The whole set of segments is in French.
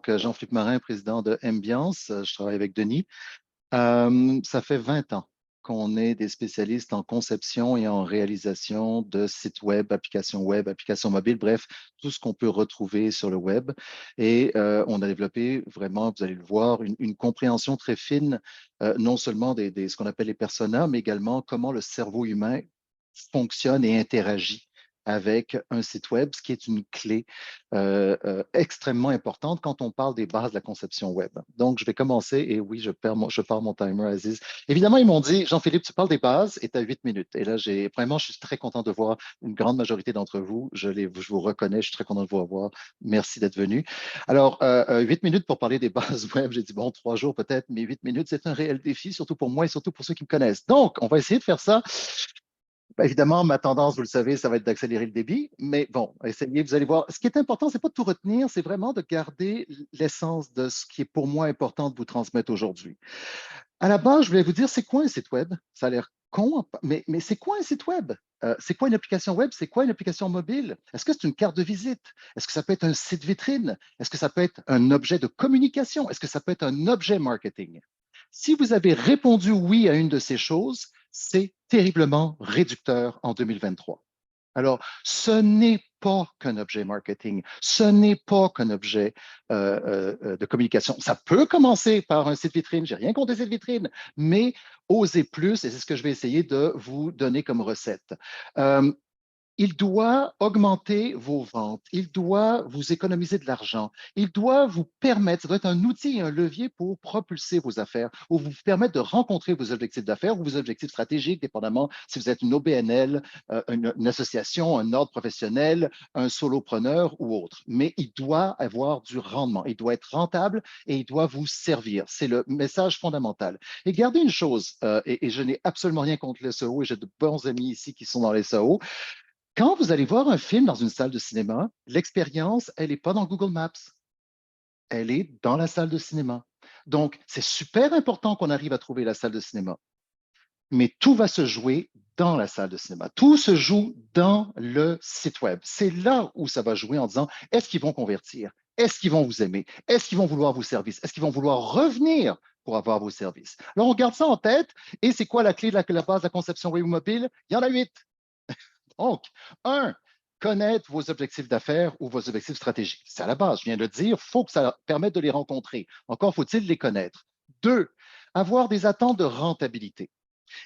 Donc, Jean-Philippe Marin, président de Ambiance. Je travaille avec Denis. Ça fait 20 ans qu'on est des spécialistes en conception et en réalisation de sites web, applications mobiles, bref, tout ce qu'on peut retrouver sur le web. Et on a développé vraiment, vous allez le voir, une compréhension très fine, non seulement ce qu'on appelle les personas, mais également comment le cerveau humain fonctionne et interagit avec un site web, ce qui est une clé extrêmement importante quand on parle des bases de la conception web. Donc, je vais commencer et oui, je pars mon timer, Aziz. Évidemment, ils m'ont dit, Jean-Philippe, tu parles des bases et tu as 8 minutes. Et là, vraiment, je suis très content de voir une grande majorité d'entre vous. Je vous reconnais, je suis très content de vous revoir. Merci d'être venu. Alors, 8 minutes pour parler des bases web. J'ai dit, bon, 3 jours peut-être, mais 8 minutes, c'est un réel défi, surtout pour moi et surtout pour ceux qui me connaissent. Donc, on va essayer de faire ça. Évidemment, ma tendance, vous le savez, ça va être d'accélérer le débit, mais bon, essayez, vous allez voir. Ce qui est important, c'est pas de tout retenir, c'est vraiment de garder l'essence de ce qui est pour moi important de vous transmettre aujourd'hui. À la base, je voulais vous dire, c'est quoi un site web? Ça a l'air con, mais c'est quoi un site web? C'est quoi une application web? C'est quoi une application mobile? Est-ce que c'est une carte de visite? Est-ce que ça peut être un site vitrine? Est-ce que ça peut être un objet de communication? Est-ce que ça peut être un objet marketing? Si vous avez répondu oui à une de ces choses, c'est terriblement réducteur en 2023. Alors, ce n'est pas qu'un objet marketing, ce n'est pas qu'un objet de communication. Ça peut commencer par un site vitrine, j'ai rien contre les sites vitrines, mais osez plus, et c'est ce que je vais essayer de vous donner comme recette. Euh, il doit augmenter vos ventes, il doit vous économiser de l'argent, il doit vous permettre, ça doit être un outil et un levier pour propulser vos affaires, ou vous permettre de rencontrer vos objectifs d'affaires ou vos objectifs stratégiques, dépendamment si vous êtes une OBNL, une association, un ordre professionnel, un solopreneur ou autre. Mais il doit avoir du rendement, il doit être rentable et il doit vous servir. C'est le message fondamental. Et gardez une chose, et je n'ai absolument rien contre les SEO et j'ai de bons amis ici qui sont dans les SEO. Quand vous allez voir un film dans une salle de cinéma, l'expérience, elle n'est pas dans Google Maps, elle est dans la salle de cinéma. Donc, c'est super important qu'on arrive à trouver la salle de cinéma, mais tout va se jouer dans la salle de cinéma. Tout se joue dans le site web. C'est là où ça va jouer en disant, est-ce qu'ils vont convertir? Est-ce qu'ils vont vous aimer? Est-ce qu'ils vont vouloir vos services? Est-ce qu'ils vont vouloir revenir pour avoir vos services? Alors, on garde ça en tête. Et c'est quoi la clé de la base de la conception web mobile? Il y en a 8. Donc, un, connaître vos objectifs d'affaires ou vos objectifs stratégiques. C'est à la base, je viens de le dire, il faut que ça permette de les rencontrer. Encore faut-il les connaître. Deux, avoir des attentes de rentabilité.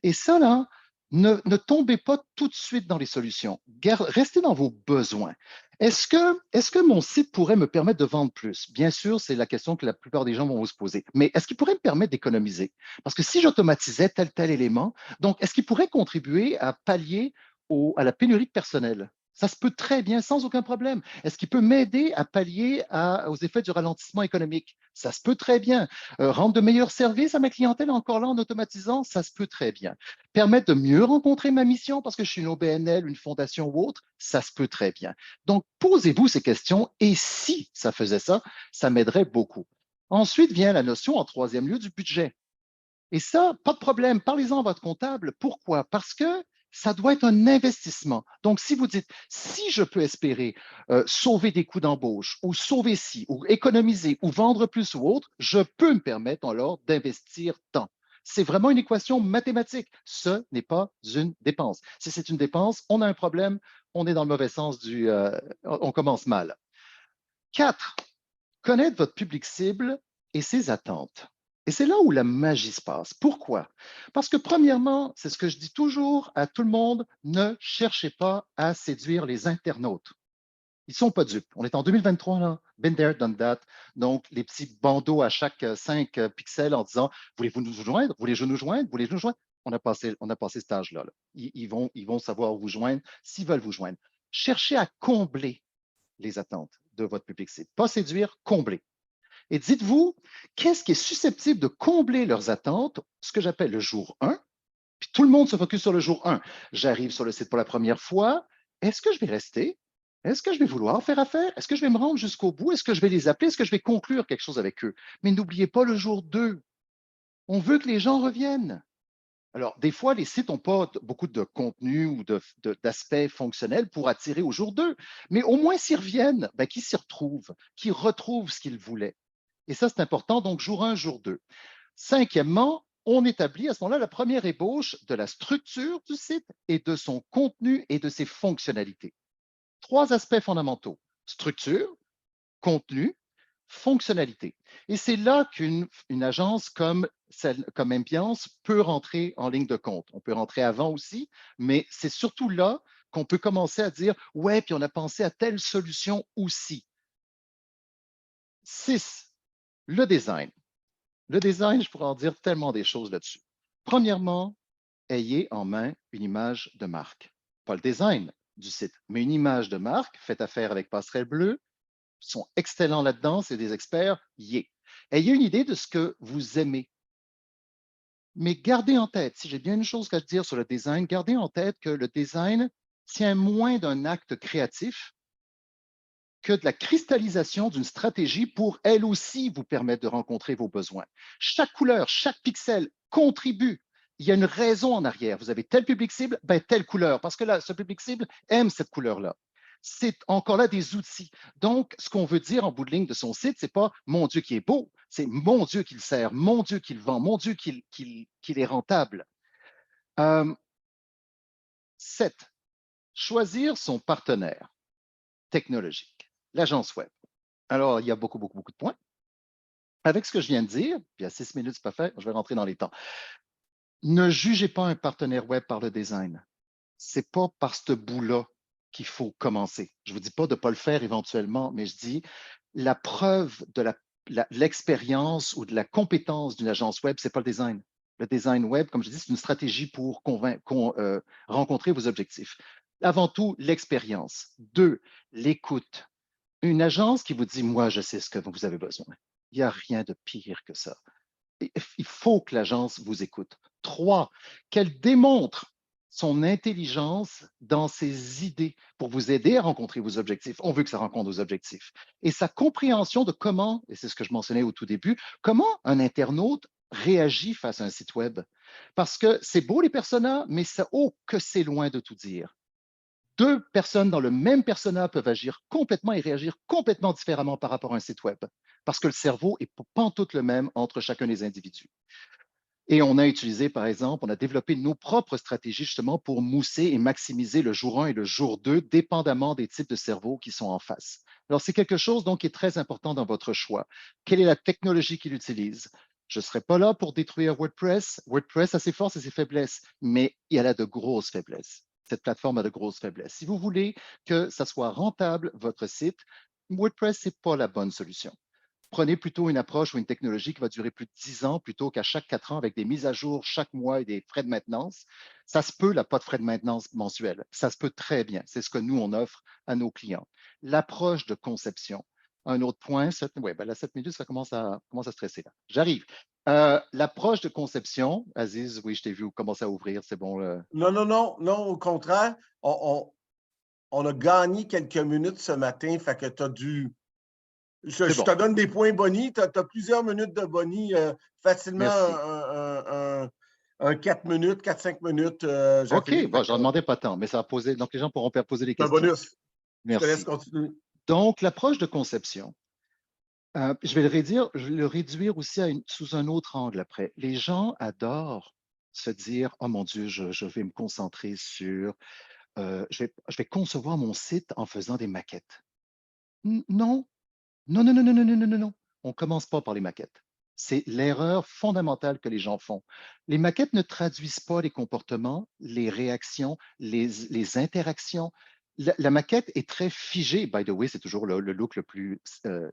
Et ça, là, ne tombez pas tout de suite dans les solutions. Restez dans vos besoins. Est-ce que mon site pourrait me permettre de vendre plus? Bien sûr, c'est la question que la plupart des gens vont vous se poser. Mais est-ce qu'il pourrait me permettre d'économiser? Parce que si j'automatisais tel élément, donc est-ce qu'il pourrait contribuer à pallier à la pénurie de personnel? Ça se peut très bien, sans aucun problème. Est-ce qu'il peut m'aider à pallier aux effets du ralentissement économique? Ça se peut très bien. Rendre de meilleurs services à ma clientèle encore là en automatisant, ça se peut très bien. Permettre de mieux rencontrer ma mission parce que je suis une OBNL, une fondation ou autre, ça se peut très bien. Donc, posez-vous ces questions et si ça faisait ça, ça m'aiderait beaucoup. Ensuite vient la notion, en troisième lieu, du budget. Et ça, pas de problème, parlez-en à votre comptable. Pourquoi? Parce que ça doit être un investissement. Donc, si vous dites, si je peux espérer sauver des coûts d'embauche ou sauver ci, ou économiser, ou vendre plus ou autre, je peux me permettre alors d'investir tant. C'est vraiment une équation mathématique. Ce n'est pas une dépense. Si c'est une dépense, on a un problème, on est dans le mauvais sens on commence mal. Quatre, connaître votre public cible et ses attentes. Et c'est là où la magie se passe. Pourquoi? Parce que premièrement, c'est ce que je dis toujours à tout le monde, ne cherchez pas à séduire les internautes. Ils ne sont pas dupes. On est en 2023, là. Been there, done that. Donc, les petits bandeaux à chaque 5 pixels en disant, voulez-vous nous joindre? Voulez-vous nous joindre? Voulez-vous nous joindre? On a passé cet âge-là. Là. Ils vont savoir vous joindre s'ils veulent vous joindre. Cherchez à combler les attentes de votre public cible. Pas séduire, combler. Et dites-vous, qu'est-ce qui est susceptible de combler leurs attentes, ce que j'appelle le jour 1, puis tout le monde se focus sur le jour 1. J'arrive sur le site pour la première fois, est-ce que je vais rester? Est-ce que je vais vouloir faire affaire? Est-ce que je vais me rendre jusqu'au bout? Est-ce que je vais les appeler? Est-ce que je vais conclure quelque chose avec eux? Mais n'oubliez pas le jour 2. On veut que les gens reviennent. Alors, des fois, les sites n'ont pas beaucoup de contenu ou d'aspects fonctionnels pour attirer au jour 2. Mais au moins, s'ils reviennent, ben, qu'ils s'y retrouvent, qu'ils retrouvent ce qu'ils voulaient. Et ça, c'est important. Donc, jour 1, jour 2. Cinquièmement, on établit à ce moment-là la première ébauche de la structure du site et de son contenu et de ses fonctionnalités. Trois aspects fondamentaux: structure, contenu, fonctionnalité. Et c'est là qu'une agence comme Ambiance peut rentrer en ligne de compte. On peut rentrer avant aussi, mais c'est surtout là qu'on peut commencer à dire, ouais, puis on a pensé à telle solution aussi. 6, le design. Le design, je pourrais en dire tellement des choses là-dessus. Premièrement, ayez en main une image de marque. Pas le design du site, mais une image de marque. Faites affaire avec Passerelle Bleue. Ils sont excellents là-dedans, c'est des experts. Yeah. Ayez une idée de ce que vous aimez. Mais gardez en tête, si j'ai bien une chose à dire sur le design, gardez en tête que le design tient moins d'un acte créatif que de la cristallisation d'une stratégie pour elle aussi vous permettre de rencontrer vos besoins. Chaque couleur, chaque pixel contribue. Il y a une raison en arrière. Vous avez tel public cible, ben telle couleur, parce que là, ce public cible aime cette couleur-là. C'est encore là des outils. Donc, ce qu'on veut dire en bout de ligne de son site, c'est pas mon Dieu qui est beau, c'est mon Dieu qu'il sert, mon Dieu qu'il vend, mon Dieu qu'il est rentable. 7. Choisir son partenaire technologique, l'agence web. Alors, il y a beaucoup, beaucoup, beaucoup de points. Avec ce que je viens de dire, puis à 6 minutes, c'est pas fait, je vais rentrer dans les temps. Ne jugez pas un partenaire web par le design. C'est pas par ce bout-là qu'il faut commencer. Je vous dis pas de ne pas le faire éventuellement, mais je dis la preuve de l'expérience ou de la compétence d'une agence web, c'est pas le design. Le design web, comme je dis, c'est une stratégie pour rencontrer vos objectifs. Avant tout, l'expérience. 2, l'écoute. Une agence qui vous dit, moi, je sais ce que vous avez besoin. Il n'y a rien de pire que ça. Il faut que l'agence vous écoute. 3, qu'elle démontre son intelligence dans ses idées pour vous aider à rencontrer vos objectifs. On veut que ça rencontre vos objectifs. Et sa compréhension de comment, et c'est ce que je mentionnais au tout début, comment un internaute réagit face à un site web. Parce que c'est beau les personas, mais ça, oh, que c'est loin de tout dire. Deux personnes dans le même persona peuvent agir complètement et réagir complètement différemment par rapport à un site web, parce que le cerveau est pas tout le même entre chacun des individus. Et on a utilisé, par exemple, on a développé nos propres stratégies justement pour mousser et maximiser le jour 1 et le jour 2, dépendamment des types de cerveaux qui sont en face. Alors, c'est quelque chose donc qui est très important dans votre choix. Quelle est la technologie qu'il utilise? Je ne serai pas là pour détruire WordPress. WordPress a ses forces et ses faiblesses, mais il a de grosses faiblesses. Cette plateforme a de grosses faiblesses. Si vous voulez que ça soit rentable, votre site, WordPress, ce n'est pas la bonne solution. Prenez plutôt une approche ou une technologie qui va durer plus de 10 ans plutôt qu'à chaque 4 ans avec des mises à jour chaque mois et des frais de maintenance. Ça se peut, là, pas de frais de maintenance mensuels. Ça se peut très bien. C'est ce que nous, on offre à nos clients. L'approche de conception. Un autre point, la 7 minutes, ça commence à stresser là. J'arrive. L'approche de conception, Aziz, oui, je t'ai vu commencer à ouvrir, c'est bon. Non, non, non, non, au contraire, on a gagné quelques minutes ce matin, fait que tu as dû. C'est Je bon. te donne des points boni, tu as plusieurs minutes de boni, facilement Merci. un 4 minutes, 4-5 minutes, OK, Jean-Philippe. bon, je n'en demandais pas tant, mais ça va poser, donc les gens pourront poser des C'est un questions. bonus. Je te laisse Merci. continuer. Donc, l'approche de conception. Je vais le réduire aussi sous un autre angle après. Les gens adorent se dire, oh mon Dieu, je vais me concentrer sur, je vais concevoir mon site en faisant des maquettes. Non, non, non, non, non, non, non, non, non, non. On ne commence pas par les maquettes. C'est l'erreur fondamentale que les gens font. Les maquettes ne traduisent pas les comportements, les réactions, les interactions. La maquette est très figée. By the way, c'est toujours le look le plus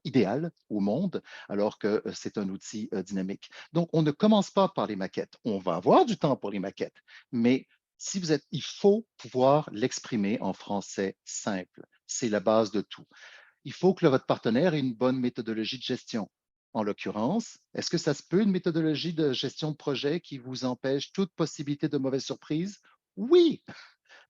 idéal au monde, alors que c'est un outil dynamique. Donc, on ne commence pas par les maquettes. On va avoir du temps pour les maquettes, mais si vous êtes, il faut pouvoir l'exprimer en français simple. C'est la base de tout. Il faut que votre partenaire ait une bonne méthodologie de gestion. En l'occurrence, est-ce que ça se peut une méthodologie de gestion de projet qui vous empêche toute possibilité de mauvaise surprise? Oui.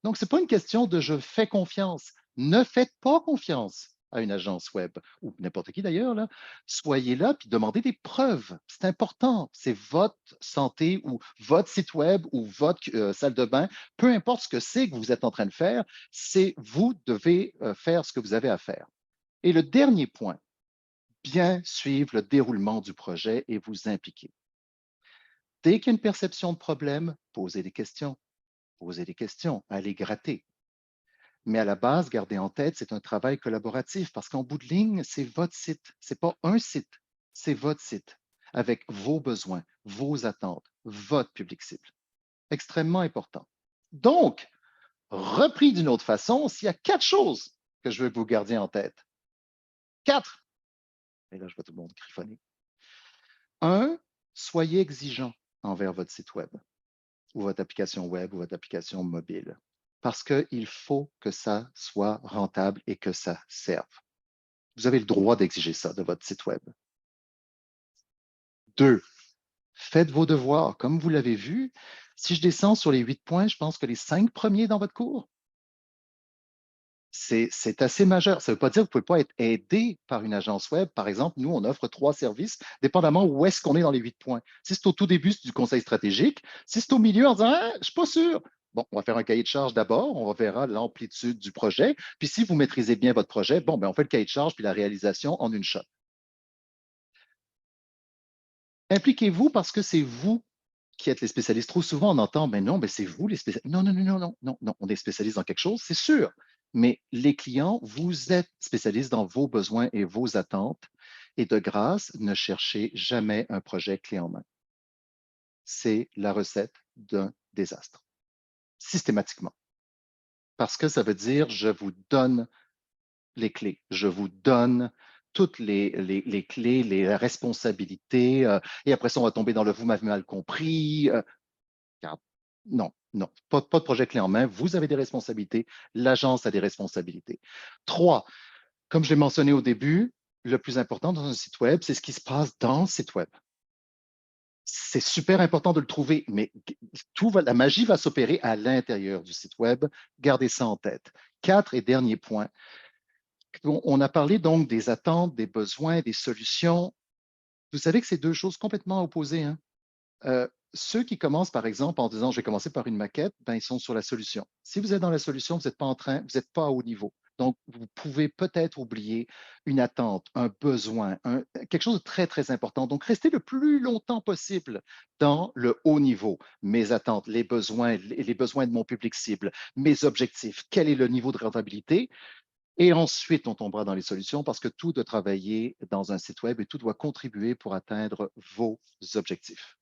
Donc, ce n'est pas une question de je fais confiance. Ne faites pas confiance à une agence web ou n'importe qui d'ailleurs. Là. Soyez là puis demandez des preuves. C'est important. C'est votre santé ou votre site web ou votre salle de bain. Peu importe ce que c'est que vous êtes en train de faire, c'est vous devez faire ce que vous avez à faire. Et le dernier point, bien suivre le déroulement du projet et vous impliquer. Dès qu'il y a une perception de problème, posez des questions, allez gratter. Mais à la base, gardez en tête, c'est un travail collaboratif parce qu'en bout de ligne, c'est votre site. Ce n'est pas un site, c'est votre site avec vos besoins, vos attentes, votre public cible. Extrêmement important. Donc, repris d'une autre façon, s'il y a 4 choses que je veux que vous gardiez en tête. 4. Et là, je vois tout le monde griffonner. 1, soyez exigeant envers votre site web ou votre application web ou votre application mobile parce qu'il faut que ça soit rentable et que ça serve. Vous avez le droit d'exiger ça de votre site web. 2, faites vos devoirs. Comme vous l'avez vu, si je descends sur les 8 points, je pense que les 5 premiers dans votre cours, c'est assez majeur. Ça ne veut pas dire que vous ne pouvez pas être aidé par une agence web. Par exemple, nous, on offre 3 services, dépendamment où est-ce qu'on est dans les 8 points. Si c'est au tout début, c'est du conseil stratégique. Si c'est au milieu, en disant ah, je ne suis pas sûr. Bon, on va faire un cahier de charge d'abord, on verra l'amplitude du projet. Puis si vous maîtrisez bien votre projet, bon, ben, on fait le cahier de charge puis la réalisation en une shot. Impliquez-vous parce que c'est vous qui êtes les spécialistes. Trop souvent, on entend, mais non, mais c'est vous les spécialistes. Non, non, non, non, non, non, non, on est spécialiste dans quelque chose, c'est sûr. Mais les clients, vous êtes spécialistes dans vos besoins et vos attentes. Et de grâce, ne cherchez jamais un projet clé en main. C'est la recette d'un désastre, systématiquement. Parce que ça veut dire, je vous donne les clés, je vous donne toutes les clés, les responsabilités, et après ça, on va tomber dans le vous m'avez mal compris. Non, non, pas de projet clé en main. Vous avez des responsabilités. L'agence a des responsabilités. 3, comme je l'ai mentionné au début, le plus important dans un site web, c'est ce qui se passe dans le site web. C'est super important de le trouver, mais la magie va s'opérer à l'intérieur du site web. Gardez ça en tête. 4 et dernier point. On a parlé donc des attentes, des besoins, des solutions. Vous savez que c'est 2 choses complètement opposées, hein? Ceux qui commencent, par exemple, en disant je vais commencer par une maquette, ben, ils sont sur la solution. Si vous êtes dans la solution, vous n'êtes pas vous n'êtes pas à haut niveau. Donc, vous pouvez peut-être oublier une attente, un besoin, quelque chose de très, très important. Donc, restez le plus longtemps possible dans le haut niveau. Mes attentes, les besoins de mon public cible, mes objectifs, quel est le niveau de rentabilité. Et ensuite, on tombera dans les solutions parce que tout doit travailler dans un site web et tout doit contribuer pour atteindre vos objectifs.